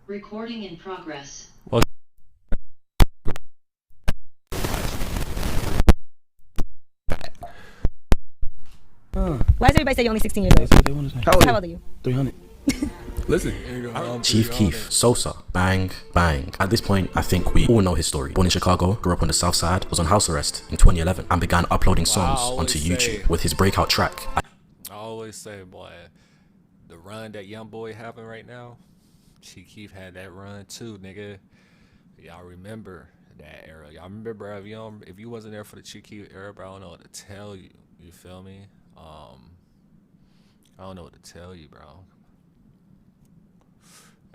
Recording in progress. Well, Why does everybody say you're only 16 years old? How old are you? 300. listen, Chief Keef, Sosa, bang, bang. At this point, I think we all know his story. Born in Chicago, grew up on the South Side, was on house arrest in 2011, and began uploading songs onto YouTube with his breakout track. I always say, boy, the run that young boy having right now, Chief Keef had that run too, nigga. Y'all remember that era? Y'all remember, bro? If you wasn't there for the Chief Keef era, bro, I don't know what to tell you. You feel me? I don't know what to tell you, bro.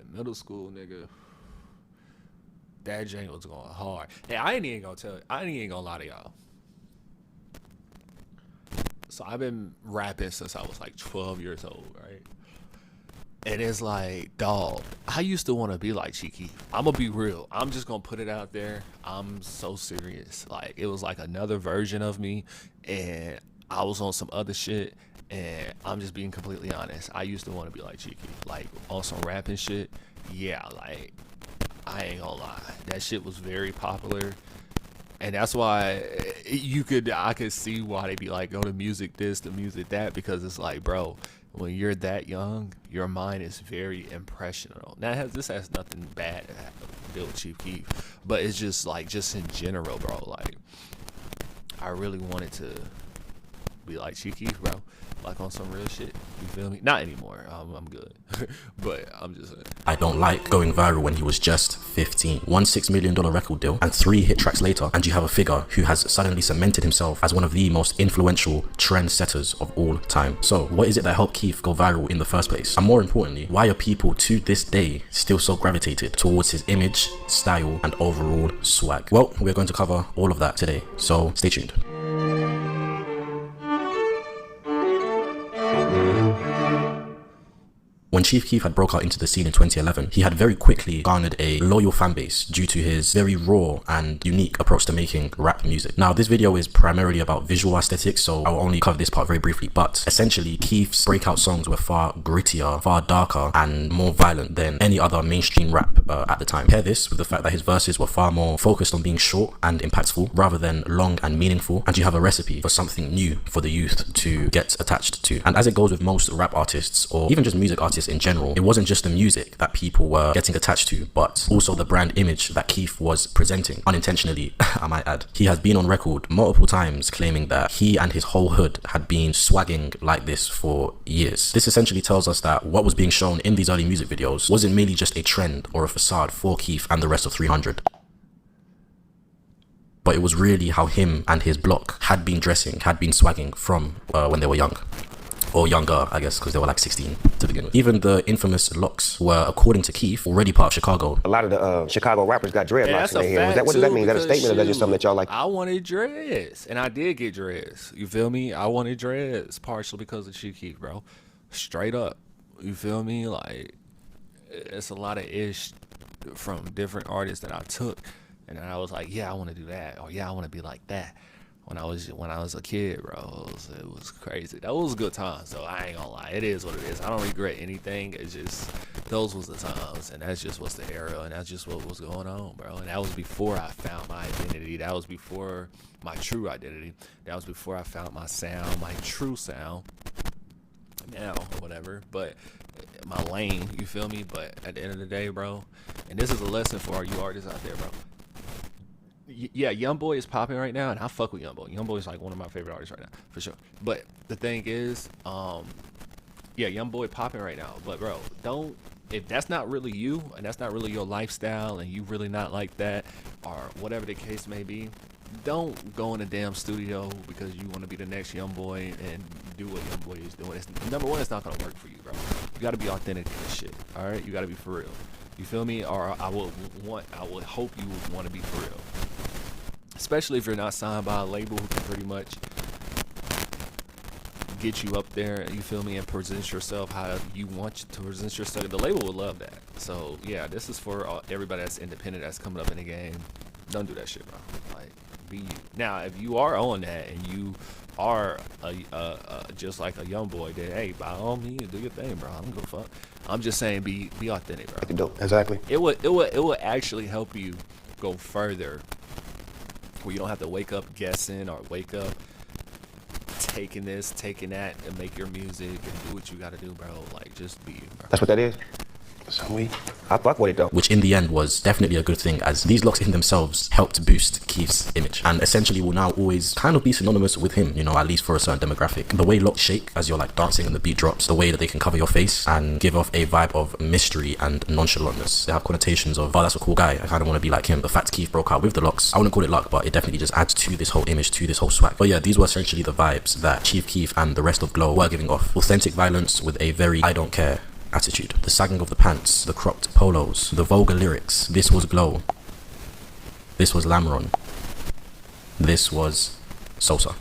In middle school, nigga, that jangle was going hard. Hey, I ain't even gonna lie to y'all. So I've been rapping since I was like 12 years old, right? And it's like, dog, I used to want to be like Cheeky. I'm gonna be real. I'm just gonna put it out there. I'm so serious. Like, it was like another version of me, and I was on some other shit. And I'm just being completely honest. I used to want to be like Cheeky, like on some rapping shit. Yeah, like, I ain't gonna lie, that shit was very popular. And that's why I could see why they be like, go to music this, to music that, because it's like, bro, when you're that young, your mind is very impressionable. Now, this has nothing bad to deal with Chief Keef, but it's just like, just in general, bro. Like, I really wanted to be like Chief Keef, bro. Like on some real shit, you feel me? Not anymore, I'm good. But I'm just saying. I Don't Like going viral when he was just 15. One $6 million record deal, and 3 hit tracks later, and you have a figure who has suddenly cemented himself as one of the most influential trendsetters of all time. So, what is it that helped Keef go viral in the first place? And more importantly, why are people to this day still so gravitated towards his image, style, and overall swag? Well, we're going to cover all of that today, so stay tuned. When Chief Keef had broke out into the scene in 2011, he had very quickly garnered a loyal fan base due to his very raw and unique approach to making rap music. Now, this video is primarily about visual aesthetics, so I'll only cover this part very briefly, but essentially, Keef's breakout songs were far grittier, far darker, and more violent than any other mainstream rap at the time. Pair this with the fact that his verses were far more focused on being short and impactful, rather than long and meaningful, and you have a recipe for something new for the youth to get attached to. And as it goes with most rap artists, or even just music artists in general, it wasn't just the music that people were getting attached to, but also the brand image that Keef was presenting, unintentionally, I might add. He has been on record multiple times claiming that he and his whole hood had been swagging like this for years. This essentially tells us that what was being shown in these early music videos wasn't merely just a trend or a facade for Keef and the rest of 300. But it was really how him and his block had been dressing, had been swagging from when they were young. Or younger, I guess, because they were like 16 to begin with. Even the infamous locks were, according to Keef, already part of Chicago. A lot of the Chicago rappers got dreadlocks in their hair. What does that mean? Is that a statement, or that's just something that y'all like? I wanted dreads, and I did get dreads. You feel me? I wanted dreads, partially because of Chief Keef, bro. Straight up. You feel me? Like, it's a lot of ish from different artists that I took, and I was like, yeah, I want to do that, or yeah, I want to be like that. When I was a kid, bro, it was crazy. That was a good time, so I ain't gonna lie. It is what it is. I don't regret anything. It's just, those was the times, and that's just what's the era, and that's just what was going on, bro. And that was before I found my identity. That was before my true identity. That was before I found my sound, my true sound, now, or whatever. But my lane, you feel me? But at the end of the day, bro, and this is a lesson for all you artists out there, bro. Yeah, Young Boy is popping right now, and I fuck with Young Boy. Young Boy is like one of my favorite artists right now, for sure. But the thing is, yeah, Young Boy popping right now. But bro, if that's not really you, and that's not really your lifestyle, and you really not like that, or whatever the case may be, don't go in a damn studio because you want to be the next Young Boy and do what Young Boy is doing. Number one, it's not gonna work for you, bro. You gotta be authentic in this shit. All right, you gotta be for real. You feel me? Or I would hope you would want to be for real. Especially if you're not signed by a label who can pretty much get you up there, you feel me, and present yourself how you want to present yourself. The label would love that. So yeah, this is for everybody that's independent, that's coming up in the game. Don't do that shit, bro. Like, be you. Now, if you are on that and you are just like a young boy, then hey, by all means, do your thing, bro. I don't give a fuck. I'm just saying, be authentic, bro. Exactly. It would actually help you go further, where you don't have to wake up guessing or wake up taking this, taking that, and make your music and do what you gotta do, bro. Like, just be you, bro. That's what that is. So I fuck with it though. Which in the end was definitely a good thing, as these locks in themselves helped boost Keef's image and essentially will now always kind of be synonymous with him, you know, at least for a certain demographic. The way locks shake as you're like dancing and the beat drops, the way that they can cover your face and give off a vibe of mystery and nonchalantness. They have connotations of, oh, that's a cool guy, I kind of want to be like him. The fact Keef broke out with the locks, I wouldn't call it luck, but it definitely just adds to this whole image, to this whole swag. But yeah, these were essentially the vibes that Chief Keef and the rest of Glow were giving off. Authentic violence with a very I don't care attitude. The sagging of the pants, the cropped polos, the vulgar lyrics. This was Glow. This was Lamron. This was Sosa.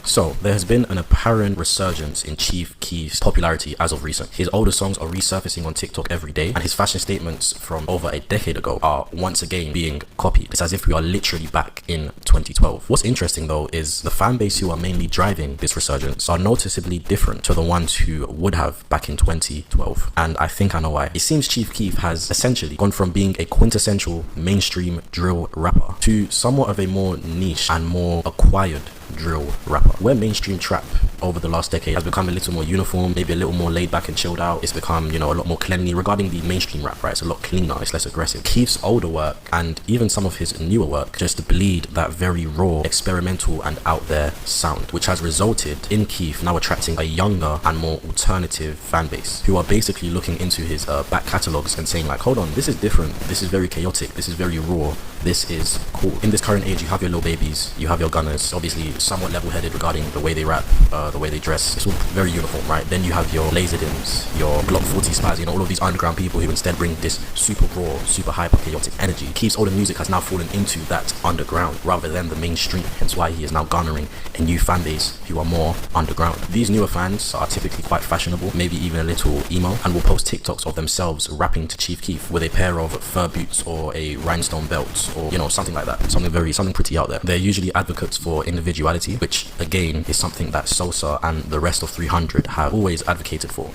So, there has been an apparent resurgence in Chief Keef's popularity as of recent. His older songs are resurfacing on TikTok every day, and his fashion statements from over a decade ago are once again being copied. It's as if we are literally back in 2012. What's interesting though is the fan base who are mainly driving this resurgence are noticeably different to the ones who would have back in 2012. And I think I know why. It seems Chief Keef has essentially gone from being a quintessential mainstream drill rapper to somewhat of a more niche and more acquired drill rapper, where mainstream trap over the last decade has become a little more uniform, maybe a little more laid back and chilled out. It's become, you know, a lot more cleanly regarding the mainstream rap, right? It's a lot cleaner, it's less aggressive. Keef's older work and even some of his newer work just bleed that very raw, experimental and out there sound, which has resulted in Keef now attracting a younger and more alternative fan base who are basically looking into his back catalogs and saying like, hold on, this is different, this is very chaotic, this is very raw, this is cool. In this current age, you have your Lil Babies, you have your Gunners, obviously somewhat level-headed regarding the way they rap, the way they dress. It's all very uniform, right? Then you have your Laserdins, your Glock 40 Spies, you know, all of these underground people who instead bring this super raw, super hyper chaotic energy. Keef's older music has now fallen into that underground rather than the mainstream, hence why he is now garnering a new fan base who are more underground. These newer fans are typically quite fashionable, maybe even a little emo, and will post TikToks of themselves rapping to Chief Keef with a pair of fur boots or a rhinestone belt or, you know, something like that. Something pretty out there. They're usually advocates for individuality, which again is something that Sosa and the rest of 300 have always advocated for,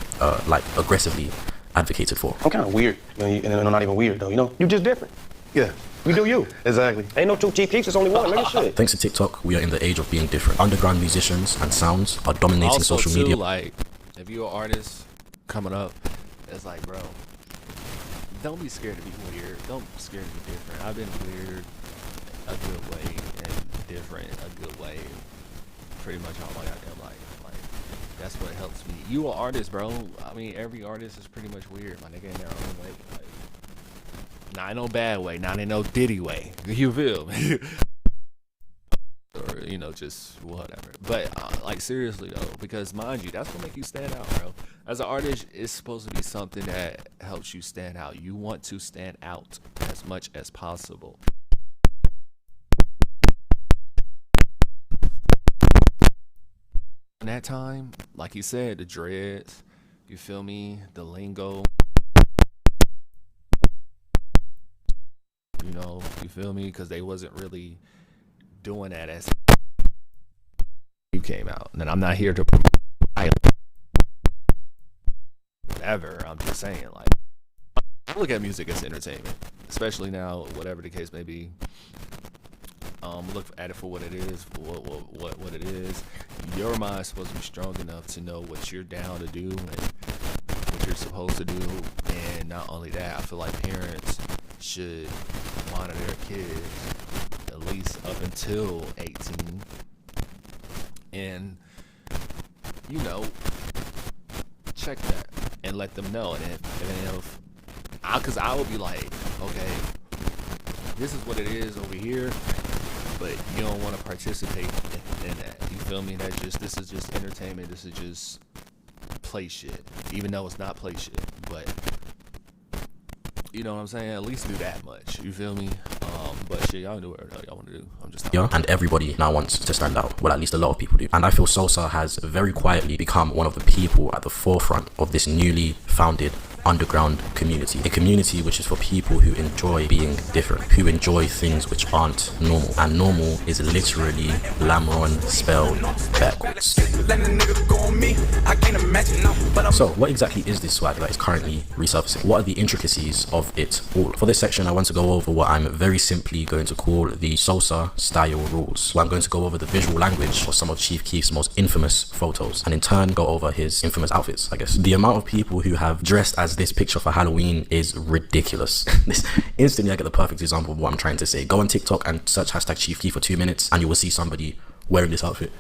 like aggressively advocated for. I'm kind of weird, and I'm not even weird though, you know? You just different. Yeah. You do you. Exactly. Ain't no two Chief Keefs, there's only one, nigga, shit. Thanks to TikTok, we are in the age of being different. Underground musicians and sounds are dominating also social too, media. Like, if you're an artist coming up, it's like, bro, don't be scared to be weird. Don't be scared to be different. I've been weird a good way and different a good way pretty much all my goddamn life. Like, that's what helps me. You an artist, bro. I mean, every artist is pretty much weird, my nigga, in their own way. Like, not in no bad way, not in no Diddy way. You feel me? Or, you know, just whatever. But, like, seriously, though, because, mind you, that's what make you stand out, bro. As an artist, it's supposed to be something that helps you stand out. You want to stand out as much as possible. In that time, like you said, the dreads, you feel me, the lingo, you know, you feel me, because they wasn't really doing that as you came out. And I'm not here to promote whatever, I'm just saying, like, I look at music as entertainment, especially now, whatever the case may be. Look at it for what it is, what it is. Your mind's supposed to be strong enough to know what you're down to do and what you're supposed to do. And not only that, I feel like parents should monitor their kids at least up until 18, and you know, check that and let them know. And if because I would be like, okay, this is what it is over here, but you don't want to participate in that. You feel me? This is just entertainment. This is just play shit, even though it's not play shit. But you know what I'm saying? At least do that much. You feel me? But shit, y'all do whatever y'all want to do. I'm just yeah, and everybody now wants to stand out. Well, at least a lot of people do. And I feel Sosa has very quietly become one of the people at the forefront of this newly founded underground community, a community which is for people who enjoy being different, who enjoy things which aren't normal, and normal is literally Lamron spelled backwards. So what exactly is this swag that is currently resurfacing? What are the intricacies of it all? For this section, I want to go over what I'm very simply going to call the Sosa style rules, where I'm going to go over the visual language of some of Chief Keef's most infamous photos, and in turn go over his infamous outfits, I guess. The amount of people who have dressed as this picture for Halloween is ridiculous. Instantly I get the perfect example of what I'm trying to say. Go on TikTok and search hashtag Chief Keef for 2 minutes and you will see somebody wearing this outfit.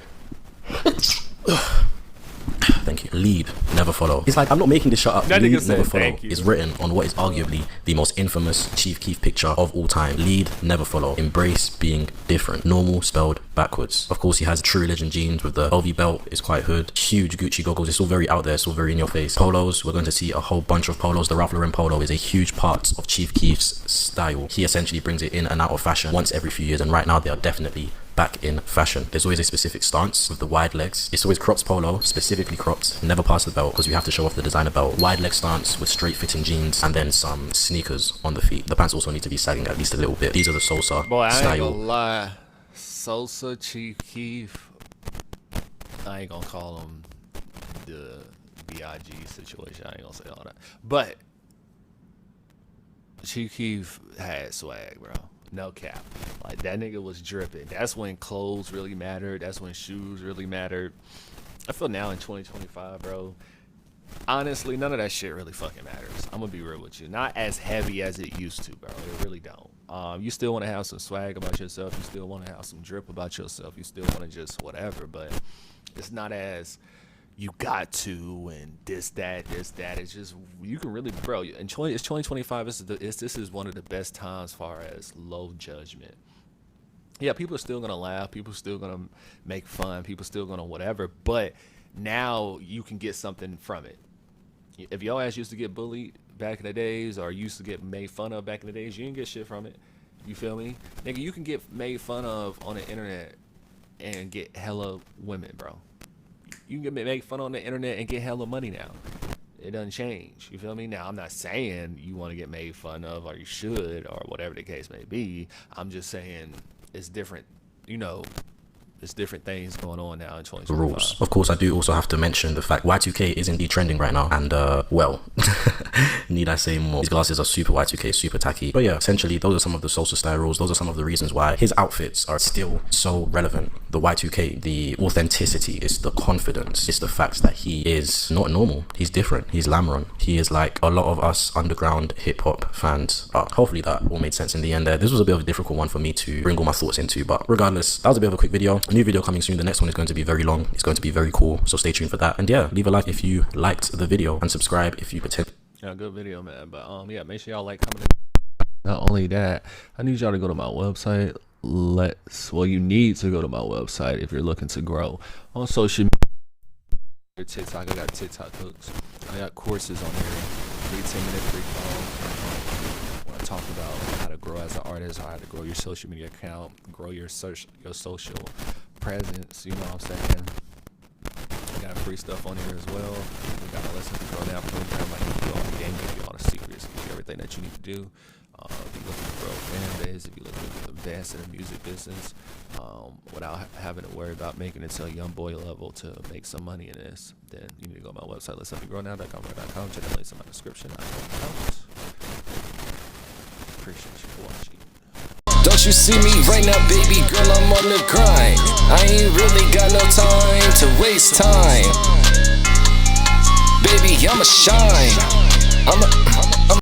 Thank you. Lead, never follow. It's like, I'm not making this shut up. Lead, never follow is written on what is arguably the most infamous Chief Keef picture of all time. Lead, never follow. Embrace being different. Normal spelled backwards. Of course, he has True Religion jeans with the LV belt. It's quite hood. Huge Gucci goggles. It's all very out there. It's all very in your face. Polos. We're going to see a whole bunch of polos. The Ralph Lauren polo is a huge part of Chief Keef's style. He essentially brings it in and out of fashion once every few years, and right now they are definitely back in fashion. There's always a specific stance with the wide legs. It's always cropped polo, specifically cropped, never past the belt because we have to show off the designer belt. Wide leg stance with straight fitting jeans and then some sneakers on the feet. The pants also need to be sagging at least a little bit. These are the Sosa Boy, I style. ain't gonna lie. Sosa, Chief Keef, I ain't gonna call him the B.I.G. situation. I ain't gonna say all that. But Chief Keef had swag, bro. No cap. Like, that nigga was dripping. That's when clothes really mattered. That's when shoes really mattered. I feel now in 2025, bro, honestly, none of that shit really fucking matters. I'm gonna be real with you. Not as heavy as it used to, bro. It really don't. You still want to have some swag about yourself. You still want to have some drip about yourself. You still want to just whatever, but it's not as you got to and this that. It's just, you can really, bro, it's 2025. This is one of the best times as far as low judgment. Yeah, people are still gonna laugh, people are still gonna make fun, people are still gonna whatever, but now you can get something from it. If your ass used to get bullied back in the days or used to get made fun of back in the days, you didn't get shit from it. You feel me? Nigga, you can get made fun of on the internet and get hella women, bro. You can get made fun on the internet and get hella money now. It doesn't change. You feel me? Now, I'm not saying you want to get made fun of or you should or whatever the case may be. I'm just saying it's different, you know. There's different things going on now in 2025. Rules. Of course, I do also have to mention the fact Y2K is indeed trending right now, and well, need I say more? These glasses are super Y2K, super tacky. But yeah, essentially, those are some of the Sosa style rules. Those are some of the reasons why his outfits are still so relevant. The Y2K, the authenticity, is the confidence, it's the fact that he is not normal. He's different. He's Lamron. He is like a lot of us underground hip hop fans are. Hopefully that all made sense in the end there. This was a bit of a difficult one for me to bring all my thoughts into, but regardless, that was a bit of a quick video. A new video coming soon. The next one is going to be very long. It's going to be very cool, so stay tuned for that. And yeah, leave a like if you liked the video and subscribe if you pretend. Yeah, good video, man. But yeah, make sure y'all like, comment. Not only that, I need y'all to go to my website. You need to go to my website if you're looking to grow on social media. TikTok, I got TikTok hooks. I got courses on there. Free 10-minute free call. When I talk about how to grow as an artist, how to grow your social media account, grow your social presence, you know what I'm saying? I got free stuff on here as well. We got a LetsHelpYouGrowNow program. I give you all the game, give you all the secrets, give you everything that you need to do. If you're looking to grow a fan base, if you're looking to advance in the music business, without having to worry about making it to a young boy level to make some money in this, then you need to go to my website, LetsHelpYouGrowNow.com. Check the links in my description. I hope appreciate you for watching. Don't you see me right now, baby girl, I'm on the grind. I ain't really got no time to waste time. Baby, I'ma shine.